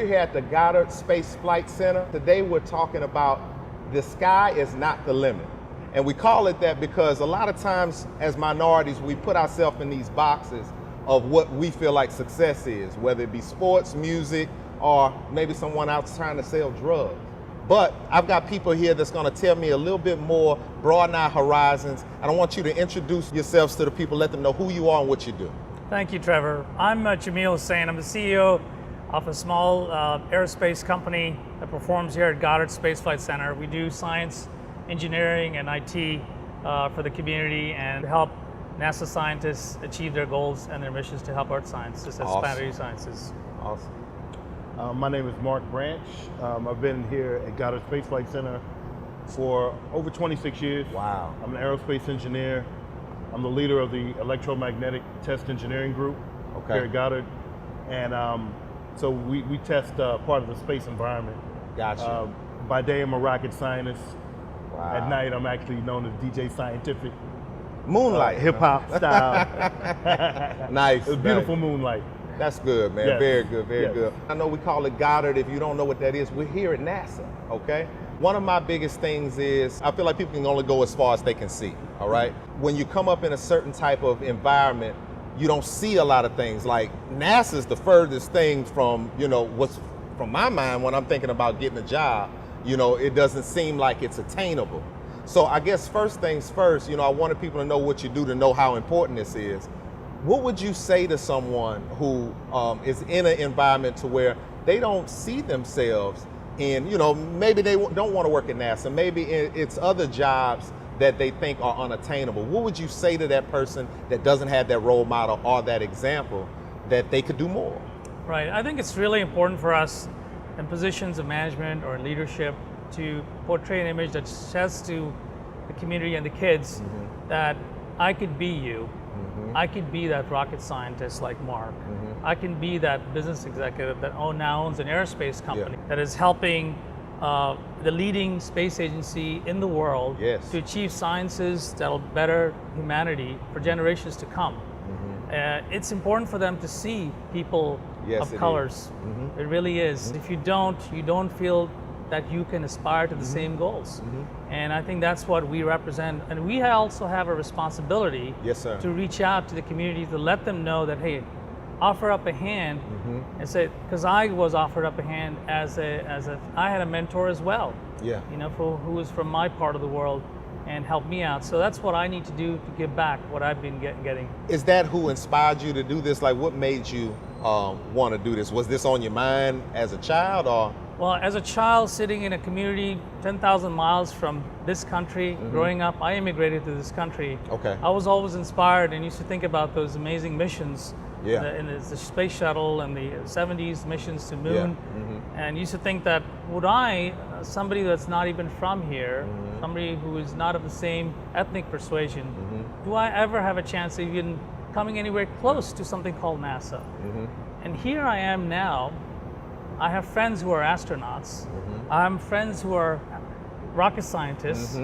We're here at the Goddard Space Flight Center. Today we're talking about the sky is not the limit. And we call it that because a lot of times as minorities, we put ourselves in these boxes of what we feel like success is, whether it be sports, music, or maybe someone out trying to sell drugs. But I've got people here that's gonna tell me a little bit more, broaden our horizons, and I want you to introduce yourselves to the people, let them know who you are and what you do. Thank you, Trevor. I'm Jamil Hussain. I'm the CEO of a small aerospace company that performs here at Goddard Space Flight Center. We do science, engineering, and IT for the community and help NASA scientists achieve their goals and their missions to help Earth scientists and planetary sciences. Awesome. My name is Mark Branch. I've been here at Goddard Space Flight Center for over 26 years. Wow. I'm an aerospace engineer. I'm the leader of the electromagnetic test engineering group here at Goddard. And so we test part of the space environment. Gotcha. By day, I'm a rocket scientist. Wow. At night, I'm actually known as DJ Scientific. Moonlight. Hip hop style. Nice. It's beautiful moonlight. That's good, man. Yes. Very good, very Yes. good. I know we call it Goddard. If you don't know what that is, we're here at NASA, okay? One of my biggest things is I feel like people can only go as far as they can see, all right? When you come up in a certain type of environment, you don't see a lot of things. Like NASA's the furthest thing from, what's from my mind when I'm thinking about getting a job, it doesn't seem like it's attainable. So I guess first things first, I wanted people to know what you do to know how important this is. What would you say to someone who is in an environment to where they don't see themselves in, maybe they don't want to work at NASA, maybe it's other jobs that they think are unattainable. What would you say to that person that doesn't have that role model or that example that they could do more? Right. I think it's really important for us in positions of management or leadership to portray an image that says to the community and the kids that I could be you. I could be that rocket scientist like Mark. I can be that business executive that now owns an aerospace company that is helping the leading space agency in the world to achieve sciences that'll better humanity for generations to come. It's important for them to see people of colors. It really is. If you don't feel that you can aspire to the same goals. And I think that's what we represent. And we also have a responsibility to reach out to the community to let them know that, hey, offer up a hand and say, because I was offered up a hand I had a mentor as well, who was from my part of the world and helped me out. So that's what I need to do to give back what I've been getting. Is that who inspired you to do this? Like what made you want to do this? Was this on your mind as a child or? Well, as a child sitting in a community 10,000 miles from this country, growing up, I immigrated to this country. I was always inspired and used to think about those amazing missions in the space shuttle and the 70s missions to moon. And used to think that would I, somebody that's not even from here, somebody who is not of the same ethnic persuasion, do I ever have a chance of even coming anywhere close to something called NASA? And here I am now. I have friends who are astronauts. I have friends who are rocket scientists.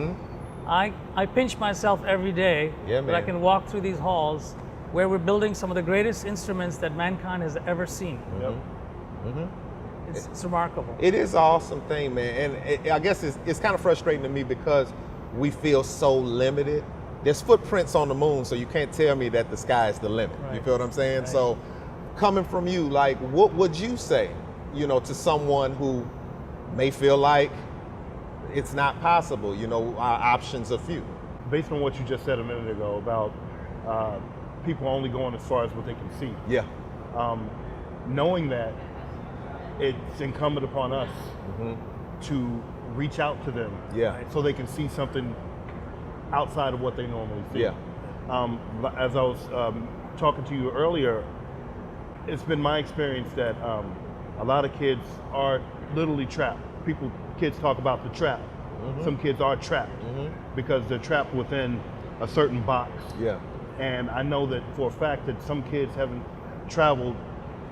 I pinch myself every day that I can walk through these halls where we're building some of the greatest instruments that mankind has ever seen. It's remarkable. It is an awesome thing, man. And I guess it's kind of frustrating to me because we feel so limited. There's footprints on the moon, so you can't tell me that the sky is the limit. You feel what I'm saying? So coming from you, like, what would you say, to someone who may feel like it's not possible, our options are few? Based on what you just said a minute ago about people only going as far as what they can see. Knowing that, it's incumbent upon us to reach out to them so they can see something outside of what they normally see. As I was talking to you earlier, it's been my experience that a lot of kids are literally trapped. Kids talk about the trap. Some kids are trapped because they're trapped within a certain box. And I know that for a fact that some kids haven't traveled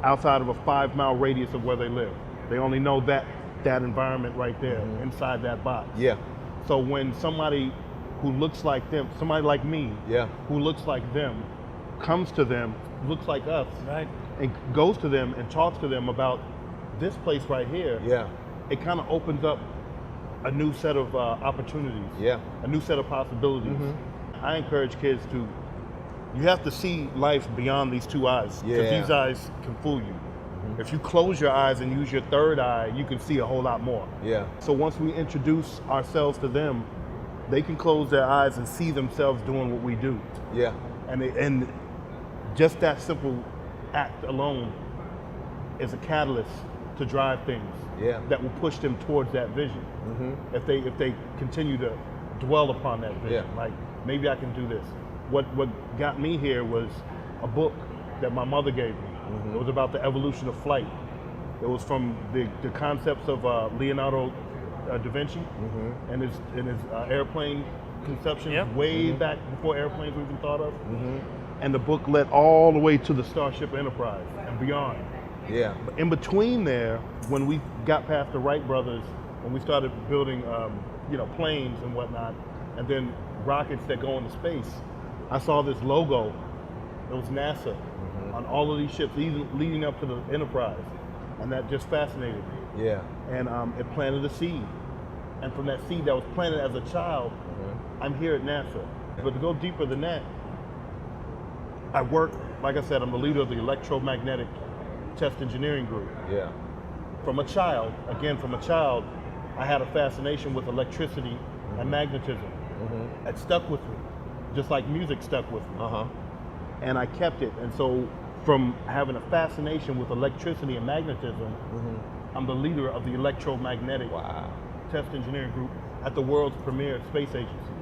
outside of a 5-mile radius of where they live. They only know that environment right there inside that box. So when somebody who looks like them, somebody like me, who looks like them, comes to them, looks like us, and goes to them and talks to them about this place right here, it kind of opens up a new set of opportunities, a new set of possibilities. I encourage kids to, you have to see life beyond these two eyes, because these eyes can fool you. If you close your eyes and use your third eye, you can see a whole lot more. So once we introduce ourselves to them, they can close their eyes and see themselves doing what we do. And just that simple act alone is a catalyst to drive things that will push them towards that vision. If they continue to dwell upon that vision, like, maybe I can do this. What got me here was a book that my mother gave me. It was about the evolution of flight. It was from the concepts of Leonardo da Vinci and his airplane conception way back before airplanes were even thought of. And the book led all the way to the Starship Enterprise and beyond. But in between there, when we got past the Wright brothers, when we started building planes and whatnot, and then rockets that go into space, I saw this logo. It was NASA on all of these ships, even leading up to the Enterprise, and that just fascinated me. And it planted a seed, and from that seed that was planted as a child, I'm here at NASA. But to go deeper than that, I work, like I said, I'm the leader of the electromagnetic test engineering group. From a child, I had a fascination with electricity and magnetism. It stuck with me, just like music stuck with me. And I kept it. And so from having a fascination with electricity and magnetism, I'm the leader of the electromagnetic test engineering group at the world's premier space agency.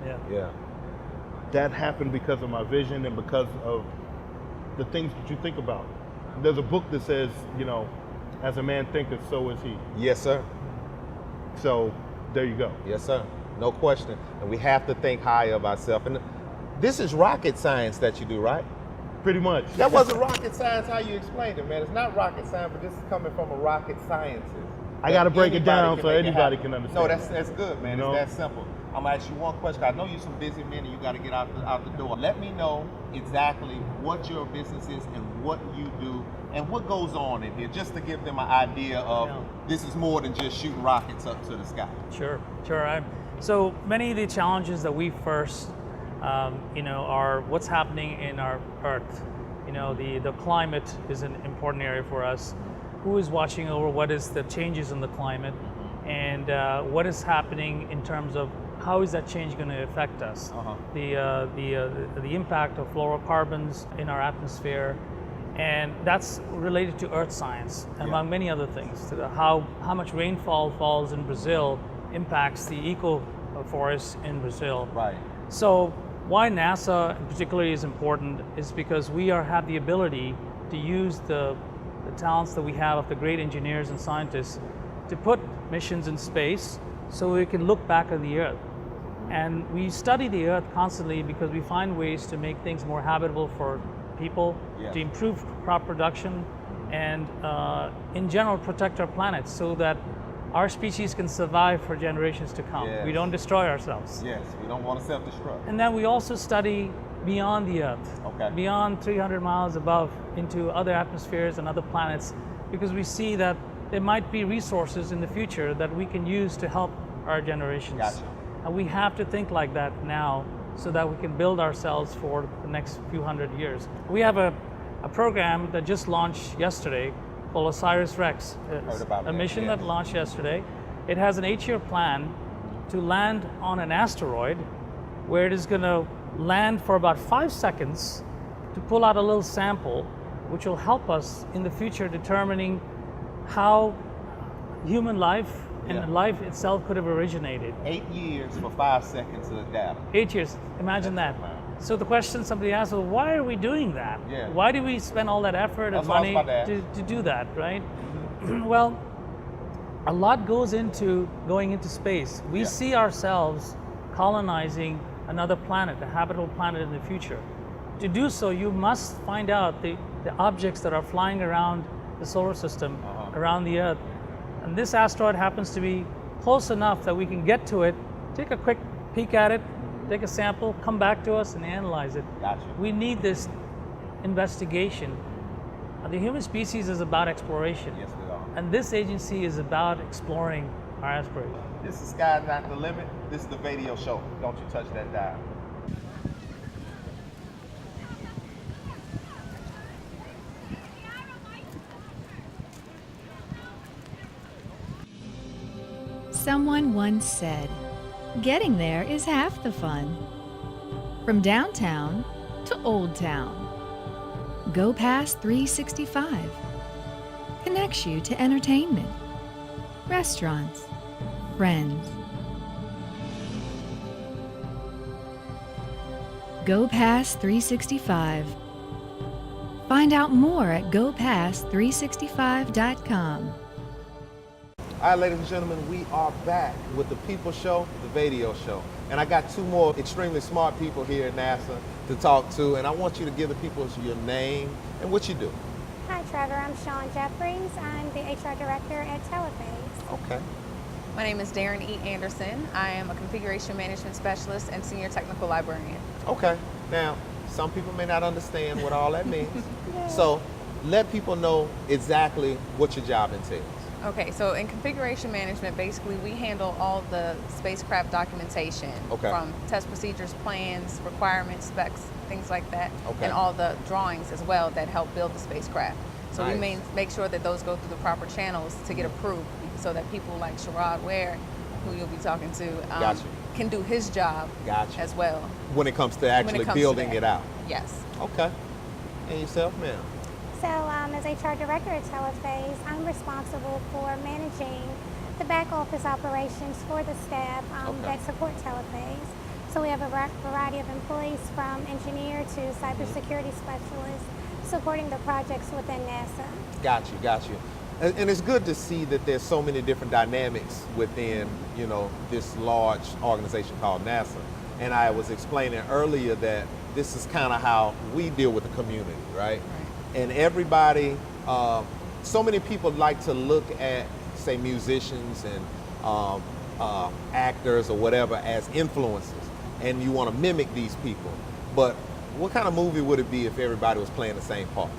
That happened because of my vision and because of the things that you think about. There's a book that says, as a man thinketh, so is he. Yes, sir. So there you go. Yes, sir. No question. And we have to think high of ourselves. And this is rocket science that you do, right? Pretty much. That wasn't rocket science how you explained it, man. It's not rocket science, but this is coming from a rocket sciences. I got to break it down so anybody can understand. No, that's good, man. It's that simple. I'm gonna ask you one question. I know you're some busy men and you got to get out the door. Let me know exactly what your business is and what you do and what goes on in here, just to give them an idea of this is more than just shooting rockets up to the sky. Sure. So many of the challenges that we first, are what's happening in our Earth. The climate is an important area for us. Who is watching over what is the changes in the climate, and what is happening in terms of how is that change going to affect us? The impact of fluorocarbons in our atmosphere, and that's related to earth science, among many other things. How much rainfall falls in Brazil impacts the eco forests in Brazil. So why NASA particularly is important is because we have the ability to use the talents that we have of the great engineers and scientists to put missions in space so we can look back at the Earth. And we study the Earth constantly because we find ways to make things more habitable for people, to improve crop production, and in general protect our planet so that our species can survive for generations to come. We don't destroy ourselves. We don't want to self-destruct. And then we also study beyond the Earth, beyond 300 miles above, into other atmospheres and other planets, because we see that there might be resources in the future that we can use to help our generations. And we have to think like that now so that we can build ourselves for the next few hundred years. We have a program that just launched yesterday called OSIRIS-REx. It's a mission that launched yesterday. It has an 8-year plan to land on an asteroid where it is going to land for about 5 seconds to pull out a little sample, which will help us in the future determining how human life and life itself could have originated. 8 years for 5 seconds of data. 8 years, imagine that. So the question somebody asked, well, why are we doing that? Why do we spend all that effort and money to do that, right? Well, a lot goes into going into space. We see ourselves colonizing another planet, a habitable planet in the future. To do so, you must find out the objects that are flying around the solar system, around the Earth. And this asteroid happens to be close enough that we can get to it, take a quick peek at it, take a sample, come back to us and analyze it. We need this investigation. The human species is about exploration. And this agency is about exploring our aspirations. This is Sky's Not the Limit. This is the VAdio Show. Don't you touch that dial. Someone once said, getting there is half the fun. From downtown to Old Town. Go Past 365 connects you to entertainment, restaurants, friends. Go Past 365. Find out more at gopast365.com. All right, ladies and gentlemen, we are back with the People Show, the VAdio Show. And I got two more extremely smart people here at NASA to talk to, and I want you to give the people your name and what you do. Hi, Trevor. I'm Sean Jeffries. I'm the HR Director at Telephase. Okay. My name is Darren E. Anderson. I am a Configuration Management Specialist and Senior Technical Librarian. Okay. Now, some people may not understand what all that means. So let people know exactly what your job entails. Okay, so in configuration management, basically we handle all the spacecraft documentation, from test procedures, plans, requirements, specs, things like that, and all the drawings as well that help build the spacecraft. So we make sure that those go through the proper channels to get approved, so that people like Sherrod Ware, who you'll be talking to, can do his job as well. When it comes to actually building it out. Yes. Okay. And yourself, ma'am? So as HR Director at Telephase, I'm responsible for managing the back office operations for the staff that support Telephase. So we have a variety of employees, from engineer to cybersecurity specialists, supporting the projects within NASA. Got you. And it's good to see that there's so many different dynamics within, this large organization called NASA. And I was explaining earlier that this is kind of how we deal with the community, right? And everybody, so many people like to look at, say, musicians and actors or whatever as influences, and you want to mimic these people. But what kind of movie would it be if everybody was playing the same part?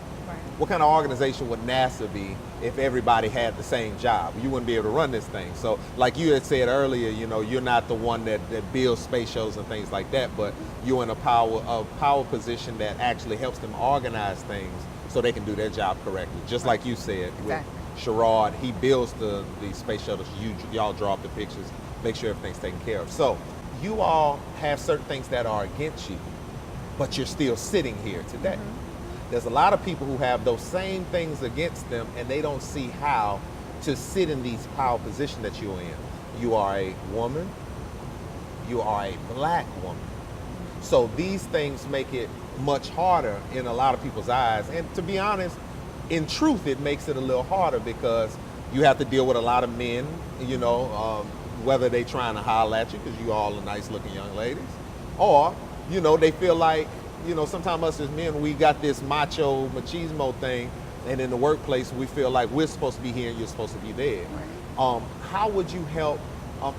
What kind of organization would NASA be if everybody had the same job? You wouldn't be able to run this thing. So like you had said earlier, you're not the one that builds space shows and things like that, but you're in a power position that actually helps them organize things so they can do their job correctly. Just like you said, with Sherrod, he builds the space shuttles, y'all draw up the pictures, make sure everything's taken care of. So you all have certain things that are against you, but you're still sitting here today. There's a lot of people who have those same things against them, and they don't see how to sit in these power positions that you're in. You are a woman, you are a black woman. So these things make it much harder in a lot of people's eyes. And to be honest, in truth, it makes it a little harder because you have to deal with a lot of men, whether they trying to holler at you because you all are nice looking young ladies, or, they feel like, sometimes us as men, we got this machismo thing, and in the workplace, we feel like we're supposed to be here and you're supposed to be there. How would you help,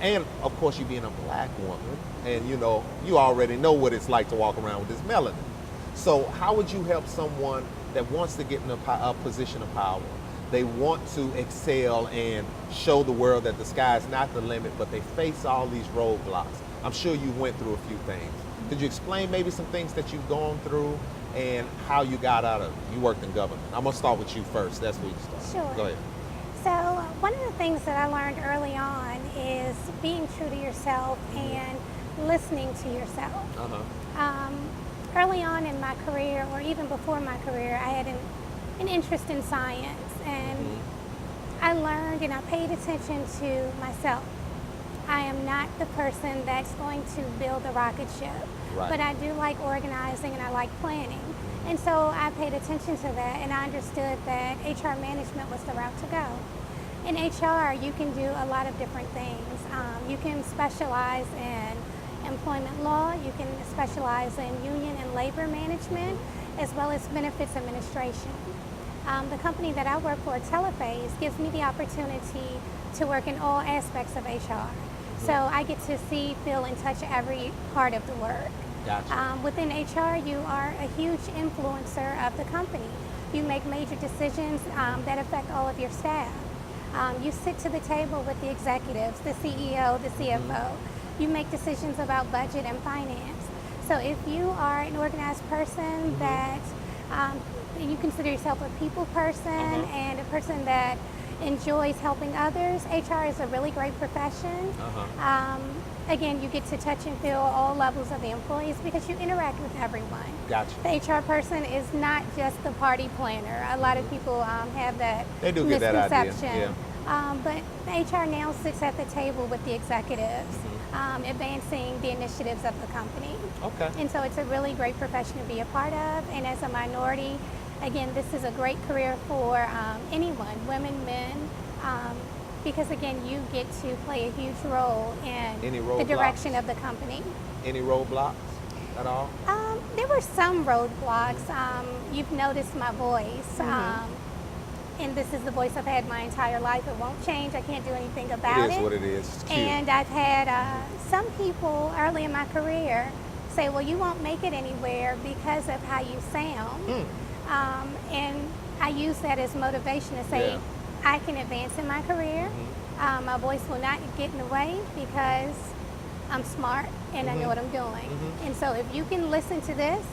and of course you being a black woman, and you already know what it's like to walk around with this melanin. So how would you help someone that wants to get in a position of power? They want to excel and show the world that the sky is not the limit, but they face all these roadblocks. I'm sure you went through a few things. Could you explain maybe some things that you've gone through and how you got out of it? You worked in government. I'm gonna start with you first. That's where you start. Sure. Go ahead. So one of the things that I learned early on is being true to yourself and listening to yourself. Early on in my career, or even before my career, I had an interest in science, and I learned and I paid attention to myself. I am not the person that's going to build a rocket ship, but I do like organizing and I like planning. And so I paid attention to that, and I understood that HR management was the route to go. In HR, you can do a lot of different things. You can specialize in employment law, you can specialize in union and labor management, as well as benefits administration. The company that I work for, Telephase, gives me the opportunity to work in all aspects of HR. So I get to see, feel, and touch every part of the work. Within HR, you are a huge influencer of the company. You make major decisions that affect all of your staff. You sit to the table with the executives, the CEO, the CFO. You make decisions about budget and finance. So if you are an organized person that you consider yourself a people person and a person that enjoys helping others, HR is a really great profession. Again, you get to touch and feel all levels of the employees because you interact with everyone. Gotcha. The HR person is not just the party planner. A lot of people have that misconception. But HR now sits at the table with the executives, advancing the initiatives of the company. And so it's a really great profession to be a part of. And as a minority, again, this is a great career for anyone, women, men, because again, you get to play a huge role in the direction of the company. Any roadblocks at all? There were some roadblocks. You've noticed my voice. And this is the voice I've had my entire life. It won't change. I can't do anything about it. It is what it is. It's cute. And I've had some people early in my career say, well, you won't make it anywhere because of how you sound. And I use that as motivation to say, I can advance in my career. My voice will not get in the way because I'm smart and I know what I'm doing. And so if you can listen to this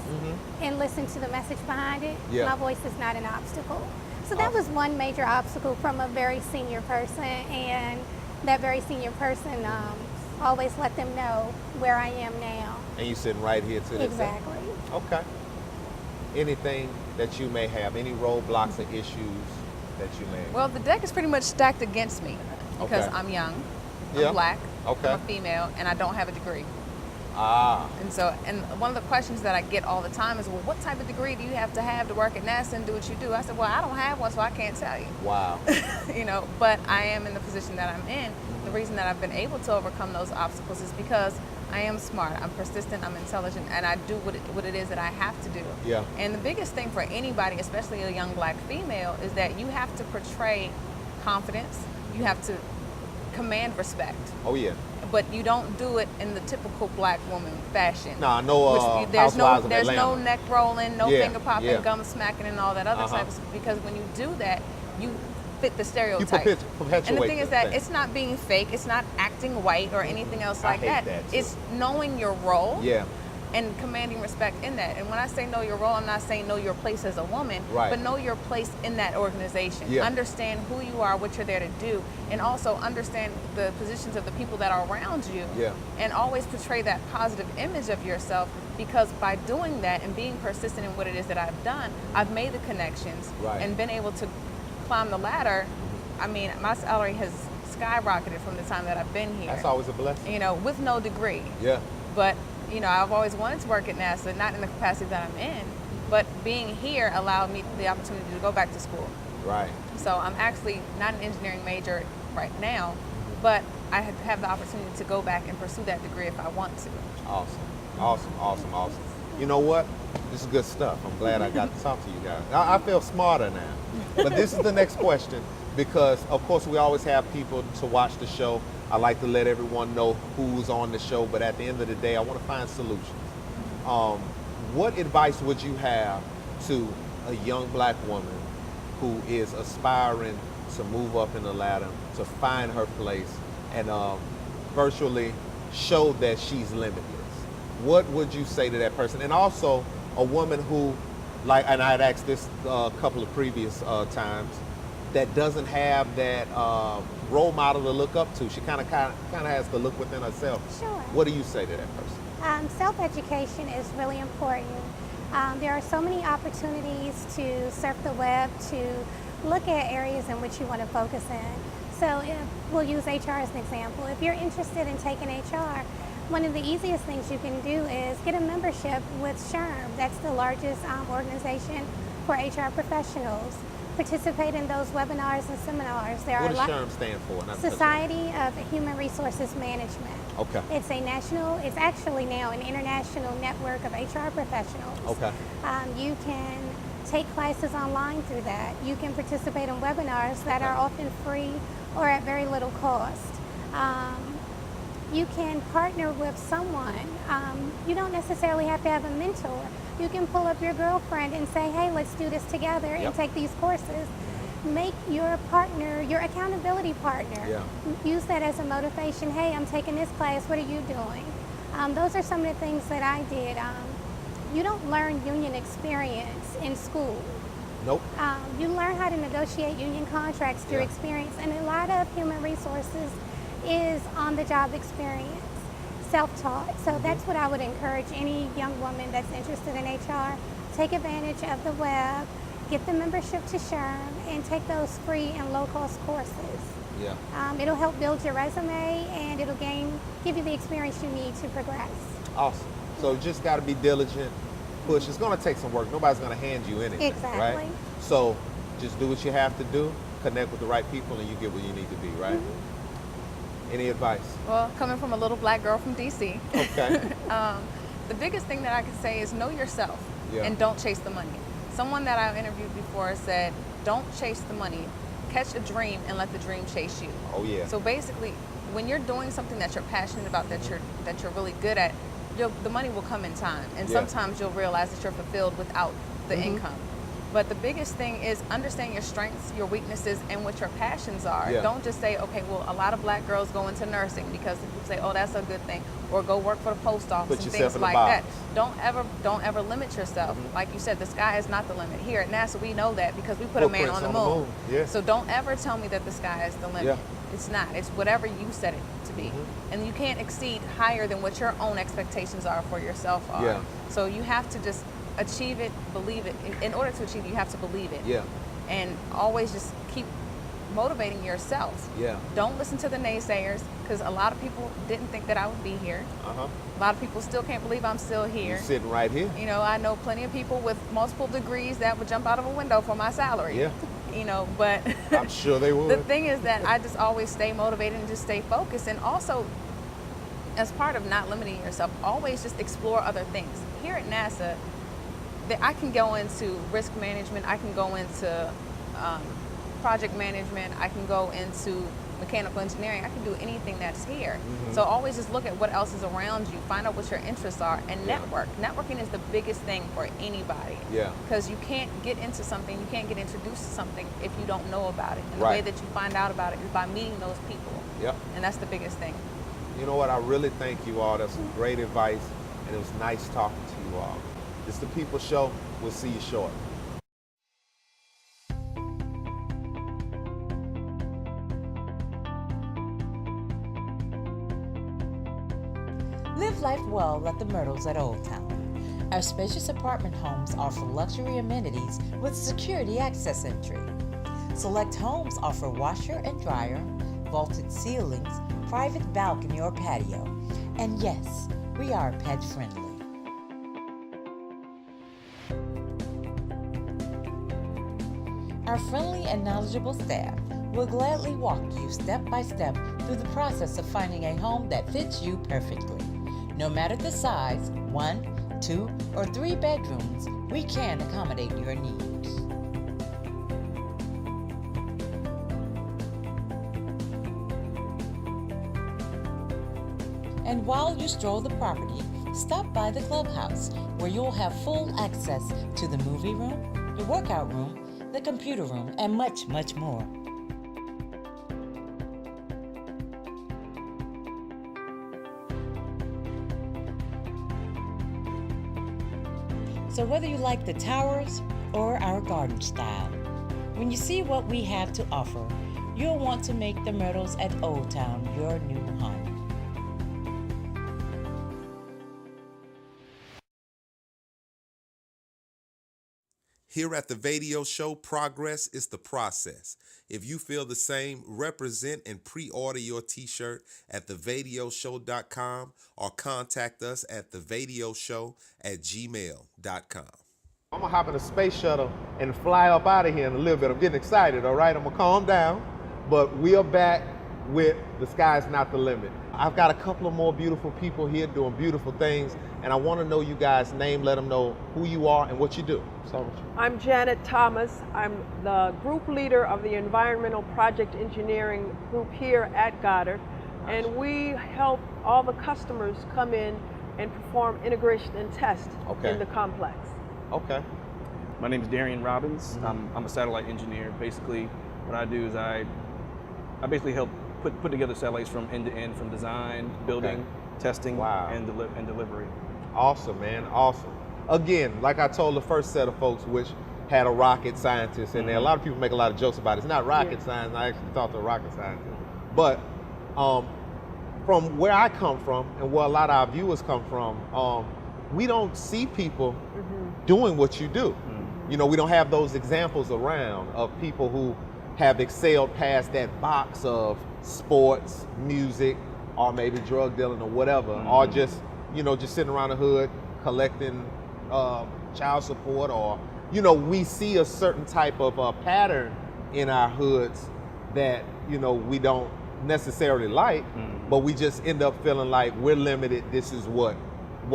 and listen to the message behind it, my voice is not an obstacle. So that was one major obstacle from a very senior person, and that very senior person always let them know where I am now. And you sitting right here to this. Exactly. Okay. Anything that you may have, any roadblocks or issues that you may have? Well, the deck is pretty much stacked against me because I'm young, I'm black, I'm a female, and I don't have a degree. And so, and one of the questions that I get all the time is, well, what type of degree do you have to work at NASA and do what you do? I said, well, I don't have one, so I can't tell you. Wow. You know, but I am in the position that I'm in. The reason that I've been able to overcome those obstacles is because I am smart, I'm persistent, I'm intelligent, and I do what it is that I have to do. And the biggest thing for anybody, especially a young black female, is that you have to portray confidence. You have to command respect. But you don't do it in the typical black woman fashion. There's no neck rolling, no finger popping, gum smacking, and all that other type of stuff. Because when you do that, you fit the stereotype. And the thing is that it's not being fake, it's not acting white or anything else like that. It's knowing your role and commanding respect in that. And when I say know your role, I'm not saying know your place as a woman, but know your place in that organization. Understand who you are, what you're there to do, and also understand the positions of the people that are around you. And always portray that positive image of yourself, because by doing that and being persistent in what it is that I've done, I've made the connections and been able to climb the ladder. I mean, my salary has skyrocketed from the time that I've been here. That's always a blessing. You know, with no degree. But you know, I've always wanted to work at NASA, not in the capacity that I'm in, but being here allowed me the opportunity to go back to school. So I'm actually not an engineering major right now, but I have the opportunity to go back and pursue that degree if I want to. Awesome. You know what? This is good stuff. I'm glad I got to talk to you guys. I feel smarter now. But this is the next question, because of course we always have people to watch the show. I like to let everyone know who's on the show, but at the end of the day, I want to find solutions. What advice would you have to a young black woman who is aspiring to move up in the ladder, to find her place, and virtually show that she's limitless? What would you say to that person? And also a woman who, like, and I'd asked this a couple of previous times, that doesn't have that role model to look up to. She kind of has to look within herself. What do you say to that person? Self-education is really important. There are so many opportunities to surf the web, to look at areas in which you want to focus in. So we'll use HR as an example. If you're interested in taking HR, one of the easiest things you can do is get a membership with SHRM. That's the largest organization for HR professionals. Participate in those webinars and seminars. What does SHRM stand for? Society of Human Resources Management. It's it's actually now an international network of HR professionals. You can take classes online through that. You can participate in webinars that are often free or at very little cost. You can partner with someone. You don't necessarily have to have a mentor. You can pull up your girlfriend and say, hey, let's do this together and take these courses. make your partner your accountability partner. Yeah. Use that as a motivation. Hey, I'm taking this class. What are you doing? Those are some of the things that I did. You don't learn union experience in school. Nope. You learn how to negotiate union contracts through experience, and a lot of human resources is on-the-job experience, self-taught. So that's what I would encourage any young woman that's interested in HR. Take advantage of the web, get the membership to SHRM, and take those free and low-cost courses. Yeah. It'll help build your resume, and it'll give you the experience you need to progress. Awesome. So you just got to be diligent, push. It's going to take some work. Nobody's going to hand you anything. Exactly. Right? So just do what you have to do, connect with the right people, and you get where you need to be, right? Any advice? Well, coming from a little black girl from DC, Okay. the biggest thing that I can say is know yourself and don't chase the money. Someone that I interviewed before said, don't chase the money, catch a dream and let the dream chase you. Oh yeah. So basically, when you're doing something that you're passionate about, that you're really good at, the money will come in time. And sometimes you'll realize that you're fulfilled without the income. But the biggest thing is understand your strengths, your weaknesses, and what your passions are. Yeah. Don't just say, okay, well, a lot of black girls go into nursing because people say, oh, that's a good thing, or go work for the post office and things like that. Don't ever limit yourself. Like you said, the sky is not the limit. Here at NASA, we know that because we put a man on the moon. Yeah. So don't ever tell me that the sky is the limit. Yeah. It's not. It's whatever you set it to be. And you can't exceed higher than what your own expectations are for yourself are. Yeah. So you have to just achieve it, believe it. In order to achieve it, you have to believe it. Yeah. And always just keep motivating yourself. Yeah. Don't listen to the naysayers, because a lot of people didn't think that I would be here. A lot of people still can't believe I'm still here. You're sitting right here. You know, I know plenty of people with multiple degrees that would jump out of a window for my salary. Yeah. You know, but I'm sure they would. the thing is that I just always stay motivated and just stay focused. And also, as part of not limiting yourself, always just explore other things. Here at NASA, I can go into risk management, I can go into project management, I can go into mechanical engineering, I can do anything that's here. So always just look at what else is around you, find out what your interests are, and network. Networking is the biggest thing for anybody. Yeah. Because you can't get into something, you can't get introduced to something if you don't know about it. And the way that you find out about it is by meeting those people. Yep. And that's the biggest thing. You know what, I really thank you all. That's some great advice, and it was nice talking to you all. It's the People Show. We'll see you shortly. Live life well at the Myrtles at Old Town. Our spacious apartment homes offer luxury amenities with security access entry. Select homes offer washer and dryer, vaulted ceilings, private balcony or patio. And yes, we are pet friendly. Our friendly and knowledgeable staff will gladly walk you step by step through the process of finding a home that fits you perfectly. No matter the size, 1, 2, or 3 bedrooms, we can accommodate your needs. And while you stroll the property, stop by the clubhouse, where you'll have full access to the movie room, the workout room, the computer room, and much, much more. So whether you like the towers or our garden style, when you see what we have to offer, you'll want to make the Myrtles at Old Town your new home. Here at the VAdio Show, progress is the process. If you feel the same, represent and pre-order your t-shirt at thevadioshow.com or contact us at thevadioshow@gmail.com. I'm gonna hop in a space shuttle and fly up out of here in a little bit. I'm getting excited, all right? I'm gonna calm down, but we are back with The Sky's Not the Limit. I've got a couple of more beautiful people here doing beautiful things, and I want to know you guys' name, let them know who you are and what you do. So, I'm Janet Thomas. I'm the group leader of the Environmental Project Engineering group here at Goddard, and we help all the customers come in and perform integration and test in the complex. Okay. My name is Darian Robbins. I'm a satellite engineer. Basically, what I do is I basically help put together satellites from end to end, from design, building, testing, and delivery. Awesome, man, awesome. Again, like I told the first set of folks, which had a rocket scientist in there. A lot of people make a lot of jokes about it. It's not rocket science. I actually talked to a rocket scientist. But from where I come from and where a lot of our viewers come from, we don't see people doing what you do. You know, we don't have those examples around of people who have excelled past that box of sports, music, or maybe drug dealing or whatever, or just, you know, just sitting around the hood collecting child support, or, you know, we see a certain type of pattern in our hoods that, you know, we don't necessarily like, but we just end up feeling like we're limited. This is what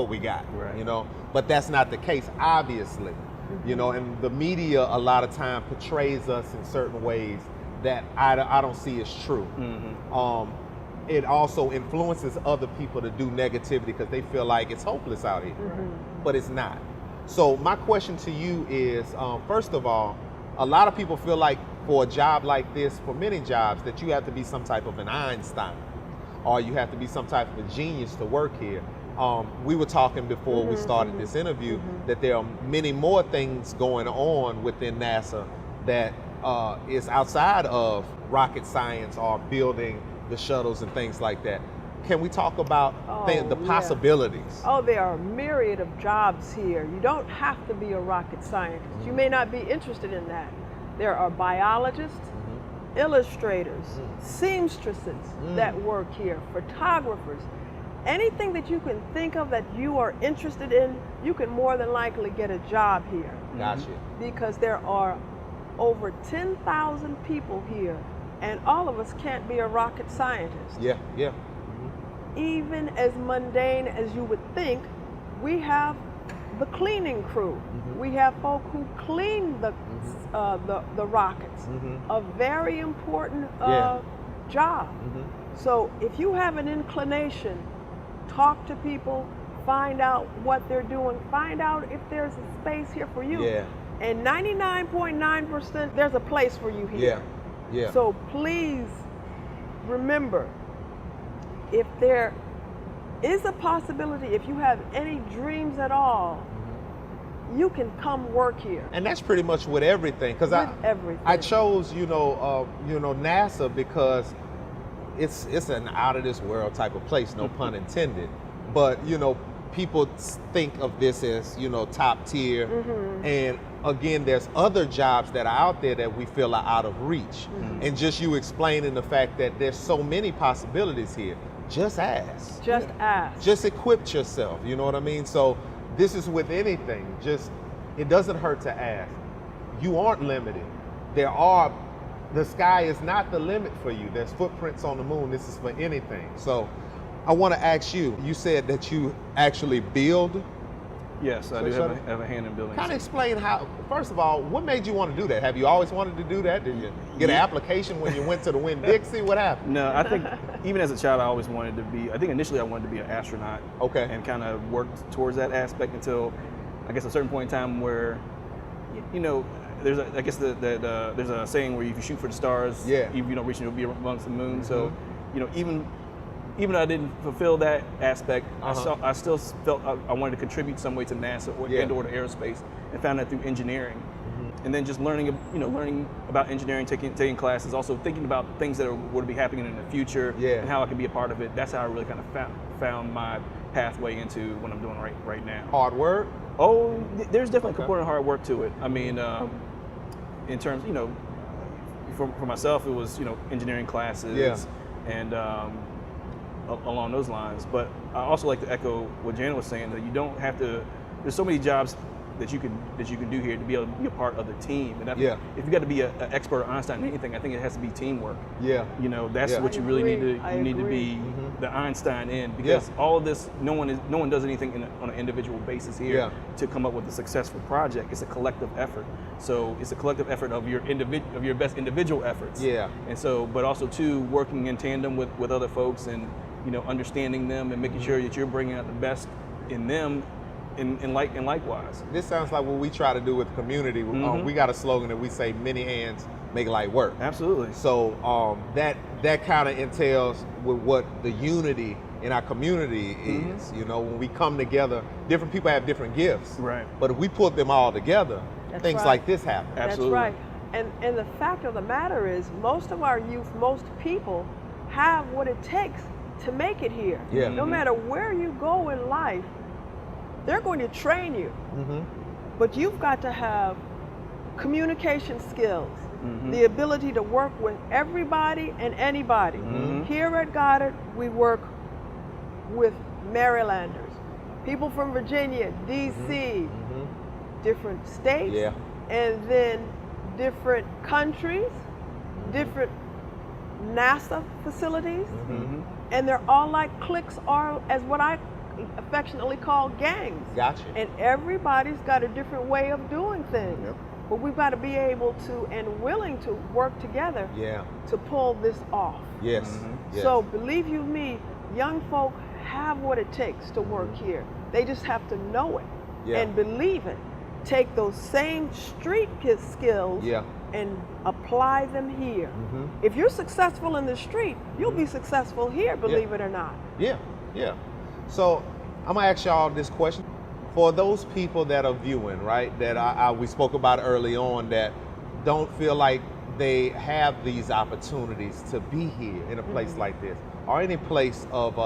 we got, you know, but that's not the case, obviously. You know, and the media a lot of time portrays us in certain ways that I don't see as true. It also influences other people to do negativity because they feel like it's hopeless out here, but it's not. So my question to you is, first of all, a lot of people feel like for a job like this, for many jobs, that you have to be some type of an Einstein, or you have to be some type of a genius to work here. We were talking before we started this interview that there are many more things going on within NASA that is outside of rocket science or building the shuttles and things like that. Can we talk about the possibilities? Oh, there are a myriad of jobs here. You don't have to be a rocket scientist. You may not be interested in that. There are biologists, illustrators, seamstresses that work here, photographers. Anything that you can think of that you are interested in, you can more than likely get a job here. Gotcha. Because there are over 10,000 people here, and all of us can't be a rocket scientist. Yeah. Even as mundane as you would think, we have the cleaning crew. We have folk who clean the rockets. A very important job. So if you have an inclination, talk to people, find out what they're doing, find out if there's a space here for you. And 99.9%, there's a place for you here. So please remember, if there is a possibility, if you have any dreams at all, you can come work here. And that's pretty much with everything, because I chose, NASA because it's an out of this world type of place, no pun intended. But, you know, people think of this as, you know, top tier. And again, there's other jobs that are out there that we feel are out of reach. And just you explaining the fact that there's so many possibilities here. Just ask. Just ask. Just equip yourself, you know what I mean? So this is with anything, just, it doesn't hurt to ask. You aren't limited. The sky is not the limit for you. There's footprints on the moon. This is for anything. So I want to ask you, you said that you actually build? Yes, I do have a hand in building. Kind of explain how, first of all, what made you want to do that? Have you always wanted to do that? Did you get an application when you went to the Winn-Dixie? What happened? No, I think even as a child, I always wanted to be, I think initially I wanted to be an astronaut. And kind of worked towards that aspect until, I guess, a certain point in time where, you know, there's a saying where if you shoot for the stars, even if you don't reach it, you'll be amongst the moon. So, you know, even though I didn't fulfill that aspect, I still felt I wanted to contribute some way to NASA or to aerospace, and found that through engineering. And then just learning about engineering, taking classes, also thinking about things that would be happening in the future and how I can be a part of it. That's how I really kind of found my pathway into what I'm doing right now. Hard work? Oh, there's definitely a component of hard work to it. I mean, in terms, you know, for myself, it was, you know, engineering classes and along those lines. But I also like to echo what Jana was saying, that you don't have to, there's so many jobs that you can do here to be able to be a part of the team. And if you got to be an expert or Einstein in anything, I think it has to be teamwork. You know, that's what you really need to, you need to be the Einstein in, because all of this, no one does anything on an individual basis here to come up with a successful project. It's a collective effort. So it's a collective effort of your best individual efforts. And so, but also too, working in tandem with other folks, and, you know, understanding them and making sure that you're bringing out the best in them and likewise. This sounds like what we try to do with the community. We got a slogan that we say, many hands make light work. Absolutely. So that kind of entails with what the unity in our community is. You know, when we come together, different people have different gifts. Right. But if we put them all together, things like this happen. Absolutely. That's right. And the fact of the matter is, most of our youth, most people have what it takes to make it here. Yeah. No matter where you go in life, they're going to train you. But you've got to have communication skills, the ability to work with everybody and anybody. Here at Goddard, we work with Marylanders, people from Virginia, DC, different states, and then different countries, different NASA facilities, and they're all like cliques, or as what I affectionately call gangs. Gotcha. And everybody's got a different way of doing things. But we've got to be able to and willing to work together to pull this off. Yes. So believe you me, young folk have what it takes to work here. They just have to know it and believe it. Take those same street skills and apply them here. If you're successful in the street, you'll be successful here, believe it or not. Yeah. So I'm gonna ask y'all this question. For those people that are viewing, right, that we spoke about early on, that don't feel like they have these opportunities to be here in a place like this, or any place of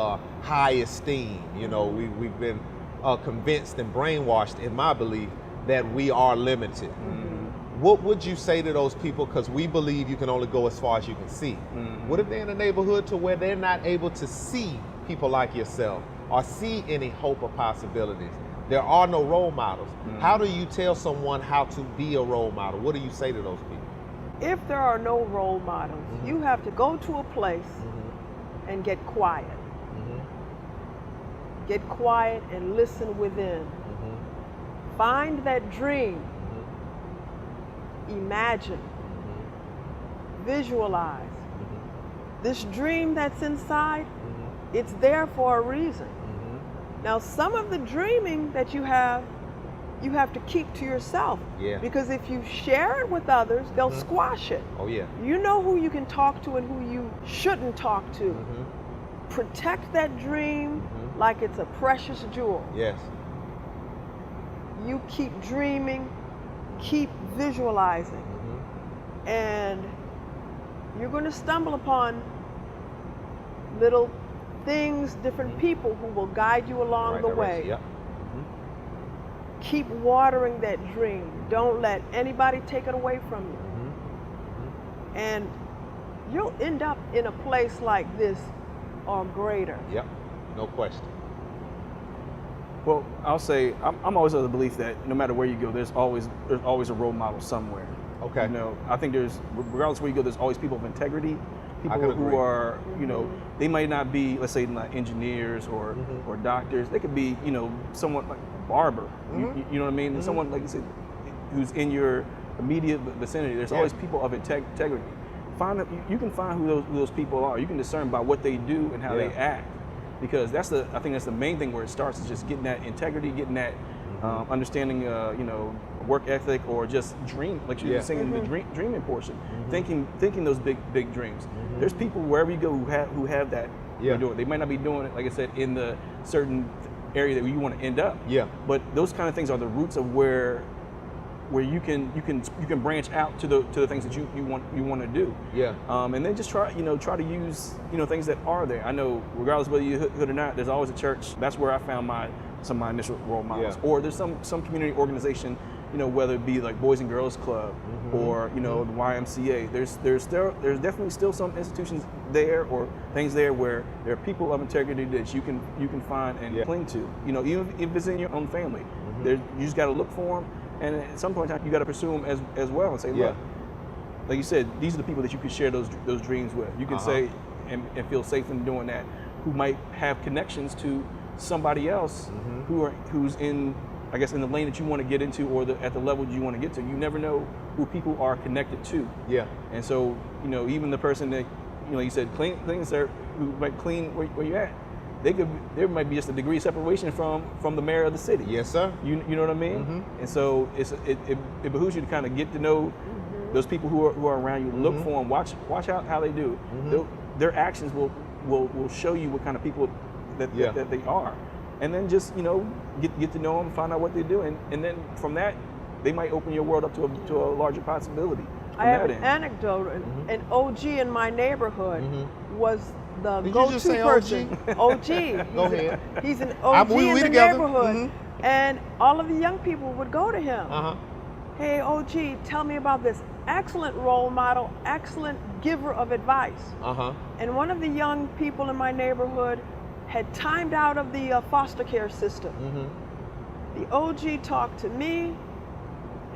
high esteem. You know, we've been convinced and brainwashed, in my belief, that we are limited. What would you say to those people? Because we believe you can only go as far as you can see. What if they're in a neighborhood to where they're not able to see people like yourself or see any hope or possibilities? There are no role models. How do you tell someone how to be a role model? What do you say to those people? If there are no role models, you have to go to a place and get quiet. Get quiet and listen within. Find that dream. Imagine. Visualize. This dream that's inside, it's there for a reason. Now, some of the dreaming that you have to keep to yourself. Because if you share it with others, they'll squash it. You know who you can talk to and who you shouldn't talk to. Protect that dream like it's a precious jewel. You keep dreaming, keep visualizing, and you're going to stumble upon little things, different people who will guide you along the way. Keep watering that dream. Don't let anybody take it away from you. And you'll end up in a place like this or greater. No question. Well, I'll say I'm always of the belief that no matter where you go, there's always a role model somewhere. You know, I think regardless of where you go, there's always people of integrity, people who are, you know, they might not be, let's say, not engineers or doctors. They could be, you know, someone like a barber. You know what I mean? Someone, like you said, who's in your immediate vicinity. There's always people of integrity. You can find who those people are. You can discern by what they do and how they act. Because I think that's the main thing where it starts, is just getting that integrity, getting that understanding, you know, work ethic, or just dream, like you were saying, the dreaming portion, thinking those big dreams. There's people wherever you go who have that. They might not be doing it, like I said, in the certain area that you want to end up. But those kind of things are the roots of where you can branch out to the things that you want to do. And then just try to use things that are there. I know regardless of whether you're hood or not, there's always a church. That's where I found some of my initial role models. Or there's some community organization, you know, whether it be like Boys and Girls Club or the YMCA. There's definitely still some institutions there or things there where there are people of integrity that you can find and cling to. You know, even if it's in your own family, you just got to look for them. And at some point in time, you got to pursue them as well and say, look, like you said, these are the people that you can share those dreams with. You can say and feel safe in doing that, who might have connections to somebody else who's in, I guess, in the lane that you want to get into, or at the level you want to get to. You never know who people are connected to. And so, you know, even the person that, you know, you said clean, sir, who might clean where you're at, there might be just a degree separation from the mayor of the city. Yes, sir. You know what I mean? Mm-hmm. And so it behooves you to kind of get to know those people who are around you. Look for them. Watch out how they do. Their actions will show you what kind of people that they are. And then just get to know them, find out what they do, and then from that they might open your world up to a larger possibility. I have an anecdote. An OG in my neighborhood was the go-to person. OG. Go ahead. He's an OG in the neighborhood, and all of the young people would go to him. Hey, OG, tell me about this. Excellent role model, excellent giver of advice. And one of the young people in my neighborhood had timed out of the foster care system. The OG talked to me,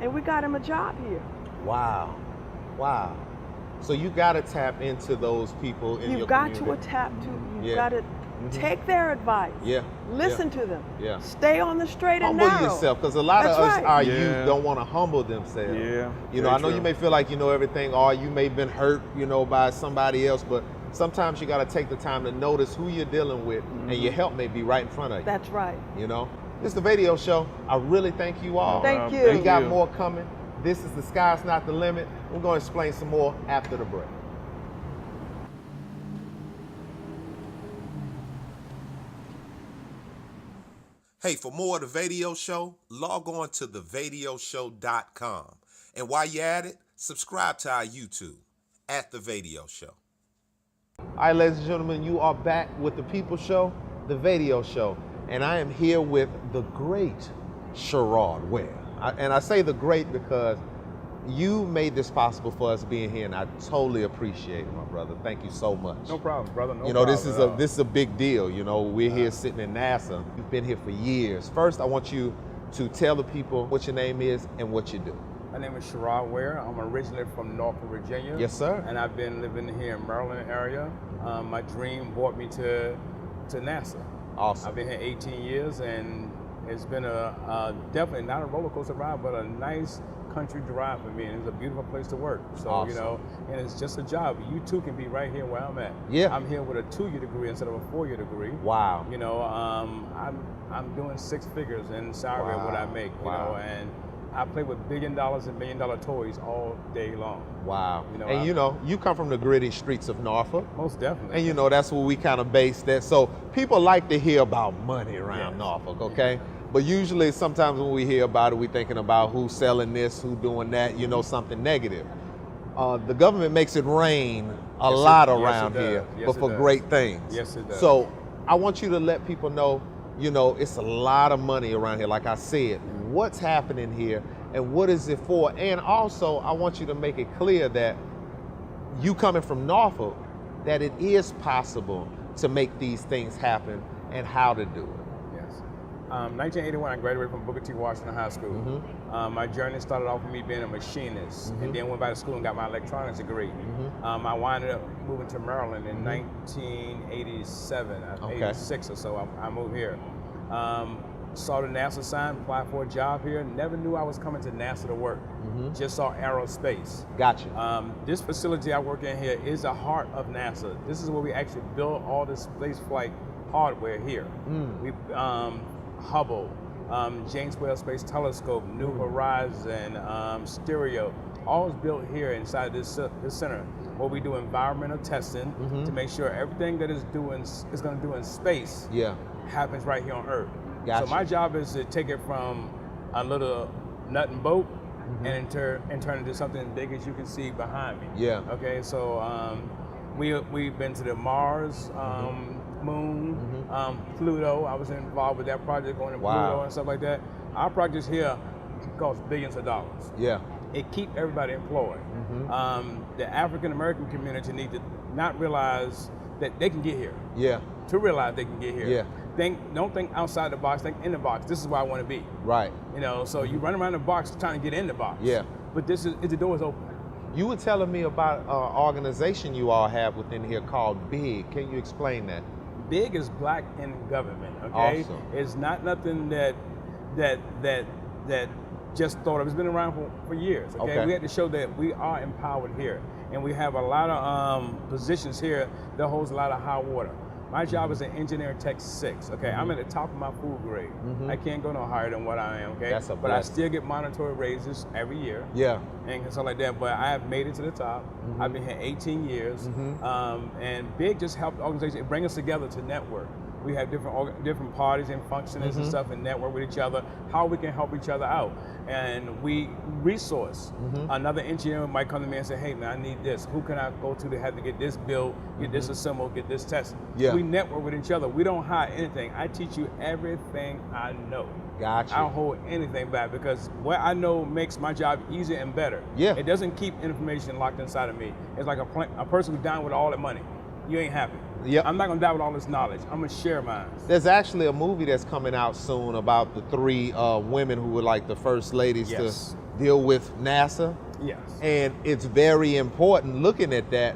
and we got him a job here. Wow. So you got to tap into those people in your community. You've got to take their advice. Listen to them. Stay on the straight and narrow. Humble yourself, because a lot of us, our youth, don't want to humble themselves. I know you may feel like you know everything, or you may have been hurt, by somebody else, but sometimes you got to take the time to notice who you're dealing with, and your help may be right in front of you. That's right. This is the VAdio Show. I really thank you all. Thank you. We got more coming. This is The Sky's Not the Limit. We're going to explain some more after the break. Hey, for more of The VAdio Show, log on to thevadioshow.com. And while you're at it, subscribe to our YouTube at The VAdio Show. All right, ladies and gentlemen, you are back with The People Show, The VAdio Show. And I am here with the great Sherrod Ware. And I say the great because you made this possible for us being here, and I totally appreciate it, my brother. Thank you so much. No problem, brother. No problem. This is a big deal. We're here sitting in NASA. You've been here for years. First, I want you to tell the people what your name is and what you do. My name is Sherrod Ware. I'm originally from Norfolk, Virginia. Yes, sir. And I've been living here in Maryland area. My dream brought me to NASA. Awesome. I've been here 18 years, and it's been definitely not a roller coaster ride, but a nice country drive for me, and it's a beautiful place to work. So, awesome. And it's just a job. You too can be right here where I'm at. Yeah. I'm here with a 2-year degree instead of a 4-year degree. Wow. I'm doing 6 figures in salary of what I make, and I play with $1 billion and $1 million toys all day long. Wow. You come from the gritty streets of Norfolk. Most definitely. And that's where we kind of base that. So people like to hear about money around Norfolk, okay? But usually sometimes when we hear about it, we're thinking about who's selling this, who's doing that, something negative. The government makes it rain a lot around here, but for great things. Yes, it does. So I want you to let people know, it's a lot of money around here. Like I said, what's happening here and what is it for? And also, I want you to make it clear that you coming from Norfolk, that it is possible to make these things happen and how to do it. 1981, I graduated from Booker T. Washington High School. My journey started off with me being a machinist, and then went back to school and got my electronics degree. I wound up moving to Maryland in 1987, 86 or so. I moved here. Saw the NASA sign, applied for a job here. Never knew I was coming to NASA to work. Just saw aerospace. Gotcha. This facility I work in here is the heart of NASA. This is where we actually build all the space flight hardware here. We Hubble, James Webb Space Telescope, New Horizon, Stereo, all is built here inside this center, where we do environmental testing to make sure everything that is going to do in space happens right here on Earth. Gotcha. So my job is to take it from a little nut and bolt and turn it into something big as you can see behind me. Okay, so we've been to the Mars, Moon, Pluto. I was involved with that project going to Pluto and stuff like that. Our projects here cost billions of dollars. It keeps everybody employed. The African American community need to not realize that they can get here. To realize they can get here. Don't think outside the box, think in the box. This is where I want to be. Right. So you run around the box trying to get in the box. But the door is open. You were telling me about an organization you all have within here called BIG. Can you explain that? BIG is Black in Government, okay? Awesome. It's not nothing that just thought of. It's been around for years, okay? We had to show that we are empowered here. And we have a lot of positions here that holds a lot of high water. My job is an engineer tech 6. Okay, I'm at the top of my food grade. I can't go no higher than what I am. Okay, but I still get monetary raises every year. Yeah, and stuff like that. But I have made it to the top. I've been here 18 years, and Big just helped the organization bring us together to network. We have different parties and functions and stuff, and network with each other. How we can help each other out, and we resource. Another engineer might come to me and say, "Hey man, I need this. Who can I go to have to get this built, get this assembled, get this tested?" Yeah. We network with each other. We don't hide anything. I teach you everything I know. Gotcha. I don't hold anything back because what I know makes my job easier and better. Yeah. It doesn't keep information locked inside of me. It's like a person who's down with all that money. You ain't happy. Yep. I'm not gonna die with all this knowledge. I'm gonna share mine. There's actually a movie that's coming out soon about the 3 women who were like the first ladies to deal with NASA. Yes. And it's very important looking at that.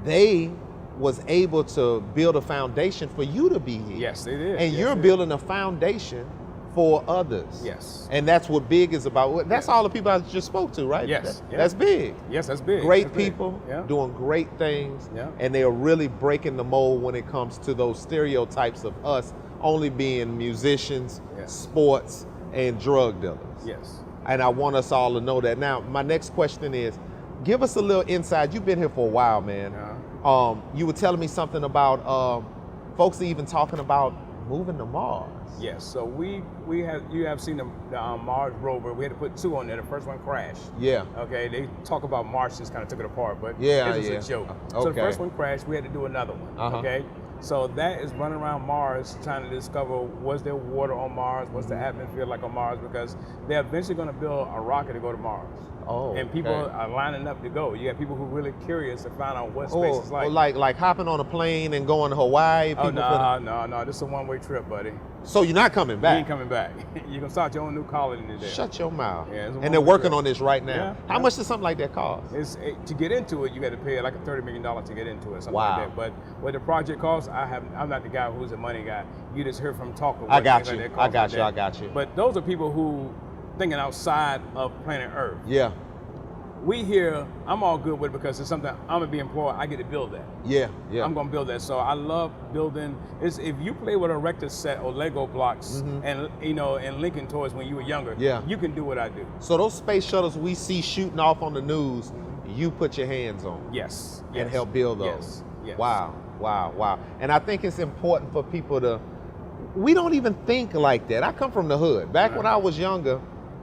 They was able to build a foundation for you to be here. Yes, they did. And yes, you're building a foundation for others. Yes. And that's what Big is about. That's all the people I just spoke to, right? Yes. That's Big. Yes, that's big. Great that's big. people Yeah. doing great things. Yeah. And they are really breaking the mold when it comes to those stereotypes of us only being musicians, sports, and drug dealers. Yes. And I want us all to know that. Now, my next question is, give us a little insight. You've been here for a while, man. You were telling me something about folks even talking about moving to Mars. Yes, so you have seen the Mars rover. We had to put 2 on there. The first one crashed. Yeah. Okay, they talk about Martians kind of took it apart, but yeah, it was a joke. So the first one crashed. We had to do another one. Okay. So that is running around Mars trying to discover was there water on Mars, what's the atmosphere like on Mars, because they're eventually going to build a rocket to go to Mars. Oh, and people are lining up to go. You have people who are really curious to find out what space is like. Like hopping on a plane and going to Hawaii? Oh, no. This is a one-way trip, buddy. So you're not coming back? You ain't coming back. You're going to start your own new colony today. Shut your mouth. Yeah, and they're working on this right now. Yeah, How much does something like that cost? To get into it, you got to pay like $30 million to get into it, something like that. But what the project costs, I'm not the guy who's a money guy. You just hear from talk. I got you. But those are people who thinking outside of planet Earth. Yeah. We here, I'm all good with it because it's something I'm gonna be employed. I get to build that. Yeah. I'm gonna build that. So I love building. If you play with a Erector set or Lego blocks and and Lincoln toys when you were younger, you can do what I do. So those space shuttles we see shooting off on the news, you put your hands on. Yes. And help build those. Yes. Wow. And I think it's important for people to. We don't even think like that. I come from the hood. Back when I was younger,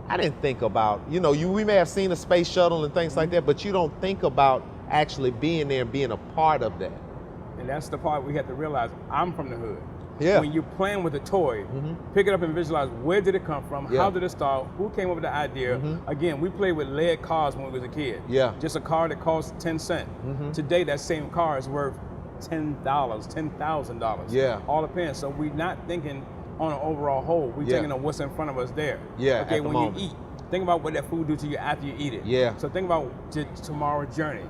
I didn't think about, we may have seen a space shuttle and things like that, but you don't think about actually being there and being a part of that. And that's the part we have to realize. I'm from the hood. Yeah. When you're playing with a toy, pick it up and visualize where did it come from, how did it start, who came up with the idea. Again, we played with lead cars when we was a kid. Yeah. Just a car that cost 10 cents. Today, that same car is worth $10, $10,000. Yeah. All depends. So we're not thinking on an overall whole. We're thinking of what's in front of us there. Yeah. Okay, when you eat, think about what that food do to you after you eat it. Yeah. So think about tomorrow's journey.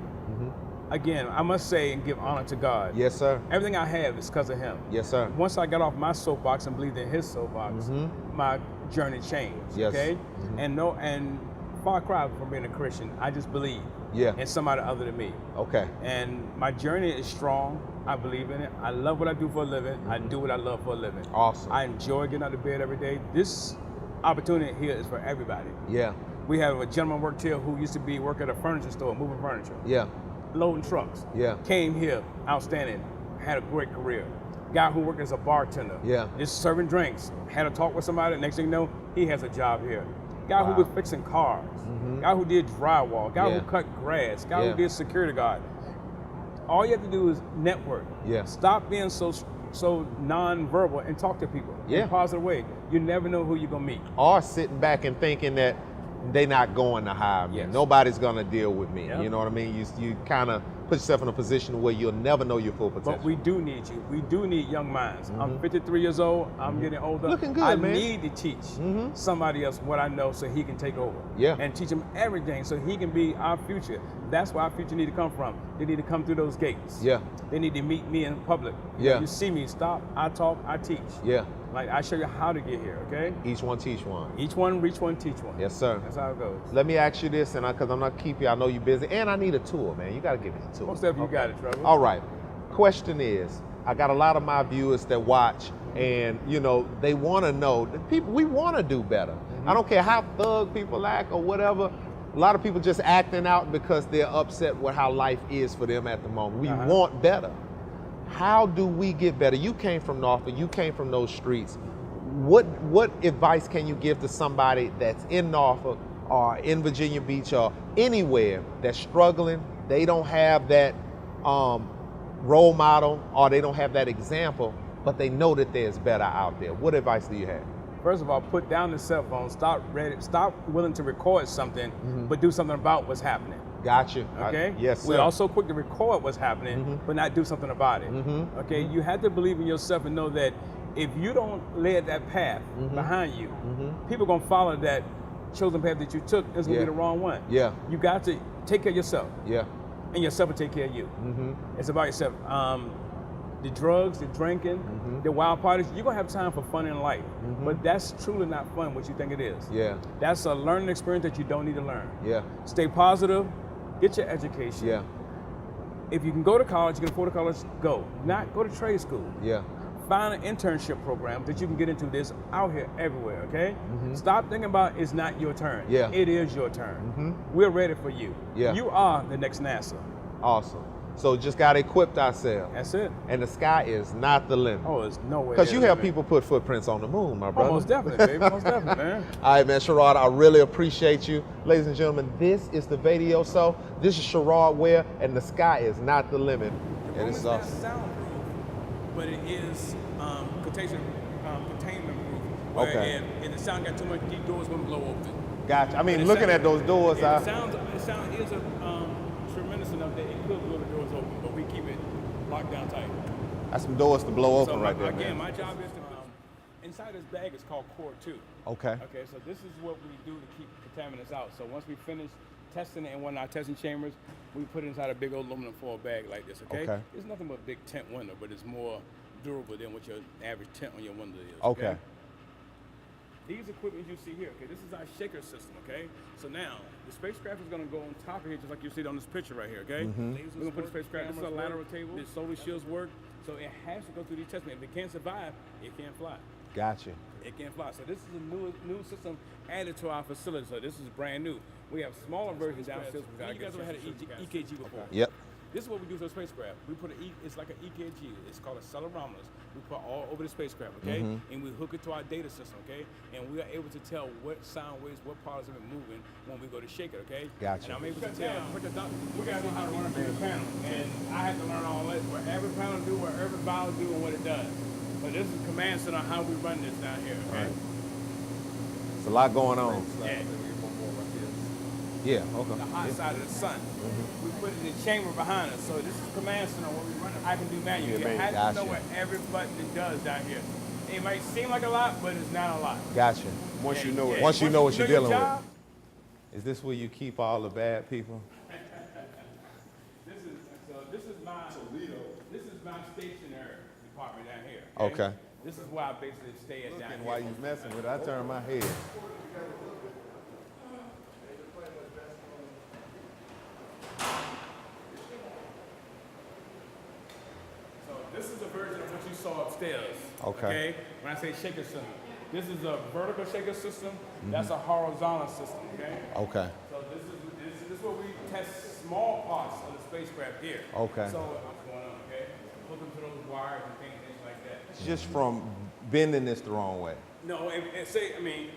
Again, I must say and give honor to God. Yes, sir. Everything I have is because of Him. Yes, sir. Once I got off my soapbox and believed in His soapbox, my journey changed. Yes. Okay, and far cry from being a Christian, I just believe. In somebody other than me. Okay. And my journey is strong. I believe in it. I love what I do for a living. I do what I love for a living. Awesome. I enjoy getting out of bed every day. This opportunity here is for everybody. Yeah. We have a gentleman worked here who used to work at a furniture store, moving furniture. Yeah. Loading trucks. Yeah. Came here, outstanding, had a great career. Guy who worked as a bartender. Yeah. Just serving drinks. Had a talk with somebody. Next thing you know, he has a job here. Guy who was fixing cars. Guy who did drywall. Guy who cut grass. Guy who did security guard. All you have to do is network. Yeah. Stop being so non-verbal and talk to people in a positive way. You never know who you're gonna meet. Or sitting back and thinking that they're not going to hire me. Nobody's gonna deal with me. You know what I mean? You kind of put yourself in a position where you'll never know your full potential. But we do need you. We do need young minds. I'm 53 years old. I'm getting older. Looking good, I man. need to teach somebody else what I know so he can take over. Yeah. And teach him everything so he can be our future. That's where our future need to come from. They need to come through those gates. Yeah. They need to meet me in public. You see me, stop, I talk, I teach. Yeah. Like I show you how to get here, okay? Each one teach one. Each one, reach one, teach one. Yes, sir. That's how it goes. Let me ask you this, and because I'm not keep you, I know you're busy, and I need a tour, man. You got to give me a tour. Most of you got it, Trevor. All right. Question is, I got a lot of my viewers that watch, and you know, they want to know. People, we want to do better. I don't care how thug people act or whatever. A lot of people just acting out because they're upset with how life is for them at the moment. We want better. How do we get better? You came from Norfolk, you came from those streets. What advice can you give to somebody that's in Norfolk or in Virginia Beach or anywhere that's struggling? They don't have that role model, or they don't have that example, but they know that there's better out there. What advice do you have? First of all, put down the cell phone. Stop willing to record something, but do something about what's happening. Got you. Okay. Yes, sir. We're also quick to record what's happening, but not do something about it. Okay. You have to believe in yourself and know that if you don't lay that path behind you, people are gonna follow that chosen path that you took. It's gonna be the wrong one. Yeah. You got to take care of yourself. Yeah. And yourself will take care of you. It's about yourself. The drugs, the drinking, the wild parties, you're gonna have time for fun in life. But that's truly not fun what you think it is. Yeah. That's a learning experience that you don't need to learn. Yeah. Stay positive, get your education. Yeah. If you can go to college, you can afford a college, go. Not go to trade school. Yeah. Find an internship program that you can get into. This out here everywhere, okay? Stop thinking about it's not your turn. Yeah. It is your turn. We're ready for you. Yeah. You are the next NASA. Awesome. So just got to equip ourselves. That's it. And the sky is not the limit. Oh, it's no way. Because you have people put footprints on the moon, my brother. Oh, most definitely, baby. Most definitely, man. All right, man. Sherrod, I really appreciate you. Ladies and gentlemen, this is the VAdio Show. This is Sherrod Ware, and the sky is not the limit. And it's not awesome. soundproof, but it is containment proof. Where if the sound got too much, these doors gonna blow open. Gotcha. I mean, looking at those doors, the sound is tremendous enough that it could blow the doors open, but we keep it locked down tight. that's some doors to blow open So right there, again, man. my job is to inside this bag is called Core 2. Okay. Okay, so this is what we do to keep contaminants out. So once we finish testing it in one of our testing chambers, we put it inside a big old aluminum foil bag like this, okay? It's nothing but a big tent window, but it's more durable than what your average tent on your window is. Okay. These equipment you see here, okay, this is our shaker system, okay? So now, the spacecraft is gonna go on top of here, just like you see it on this picture right here, okay? We're gonna put the spacecraft, this is a lateral table, the solar shields work, so it has to go through these tests. If it can't survive, it can't fly. Gotcha. It can't fly. So this is a new system added to our facility, so this is brand new. We have smaller versions downstairs. You guys ever had an EKG before? Yep. This is what we do for the spacecraft. We put it's like an EKG. It's called accelerometers. We put all over the spacecraft, okay? And we hook it to our data system, okay? And we are able to tell what sound waves, what parts of it moving when we go to shake it, okay? Gotcha. And I'm able to tell. We got to know how to run a bigger panel, and I had to learn all that. What every panel do, what every valve do, and what it does. But this is command center how we run this down here, okay? There's a lot going on. Yeah. Yeah, okay. The hot side of the sun. We put it in the chamber behind us. So this is command center where we run it. I can do manual. You have to know what every button it does down here. It might seem like a lot, but it's not a lot. Gotcha. Once you know it. Once you know what you're dealing with. job, Is this where you keep all the bad people? This is my stationary department down here. Okay. This is where I basically stay at down here. While you messing with it, I turn my head. This is a version of what you saw upstairs. Okay. When I say shaker system, this is a vertical shaker system. That's a horizontal system. Okay. Okay. So this is where we test small parts of the spacecraft here. Okay. So what's going on? Okay. Hook them to those wires and things like that. Just from bending this the wrong way. No,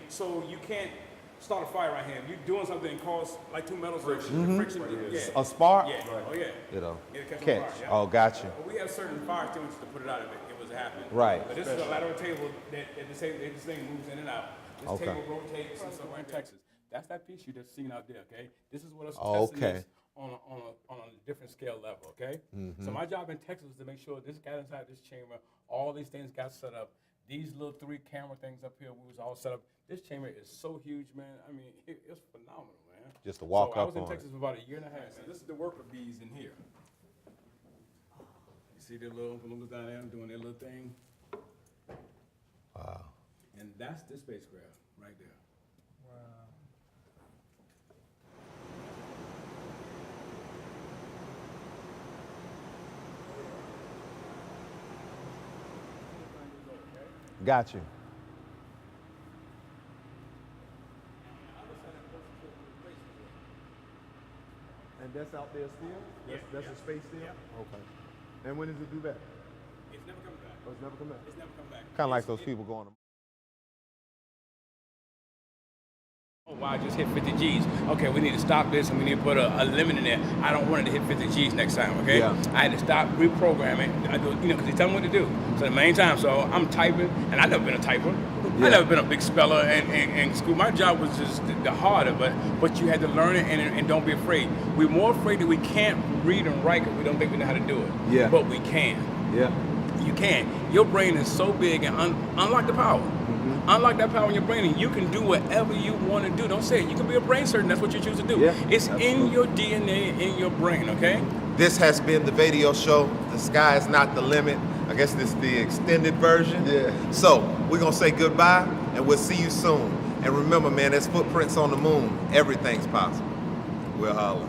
so you can't start a fire right here. If you're doing something and cause like two metals friction. Yeah. A spark? Yeah. Oh yeah. It'll It'll catch. on fire, yeah. Oh, gotcha. But we have certain fire extinguishers to put it out if it was happening. Right. But this is a lateral table that this thing moves in and out. This table rotates and so we're in Texas. That's that piece you just seen out there, okay? This is what us testing is on a different scale level, okay? So my job in Texas is to make sure this got inside this chamber, all these things got set up. These little 3 camera things up here, we was all set up. This chamber is so huge, man. I mean, it's phenomenal, man. Just to walk up on it. I was in Texas for about a year and a half. So this is the worker bees in here. You see their little balloons down there doing their little thing? Wow. And that's the spacecraft right there. Wow. Got you. And that's out there still? That's a space still? Okay. And when does it do that? It's never coming back. Oh, it's never come back? It's never come back. Kind of like those people going to... Oh, wow, I just hit 50 G's. Okay, we need to stop this and we need to put a limit in there. I don't want it to hit 50 G's next time, okay? Yeah. I had to stop reprogramming, because they tell me what to do. So the main time, so I'm typing, and I've never been a typer. Yeah. I've never been a big speller in school. My job was just the harder, but you had to learn it and don't be afraid. We're more afraid that we can't read and write because we don't think we know how to do it. Yeah. But we can. Yeah. You can. Your brain is so big and unlock the power. Unlock that power in your brain and you can do whatever you want to do. Don't say it. You can be a brain surgeon. That's what you choose to do. Yeah, it's absolutely. in your DNA, in your brain, okay? This has been the VAdio Show. The sky is not the limit. I guess this is the extended version. Yeah. So we're going to say goodbye and we'll see you soon. And remember, man, there's footprints on the moon. Everything's possible. We'll holler.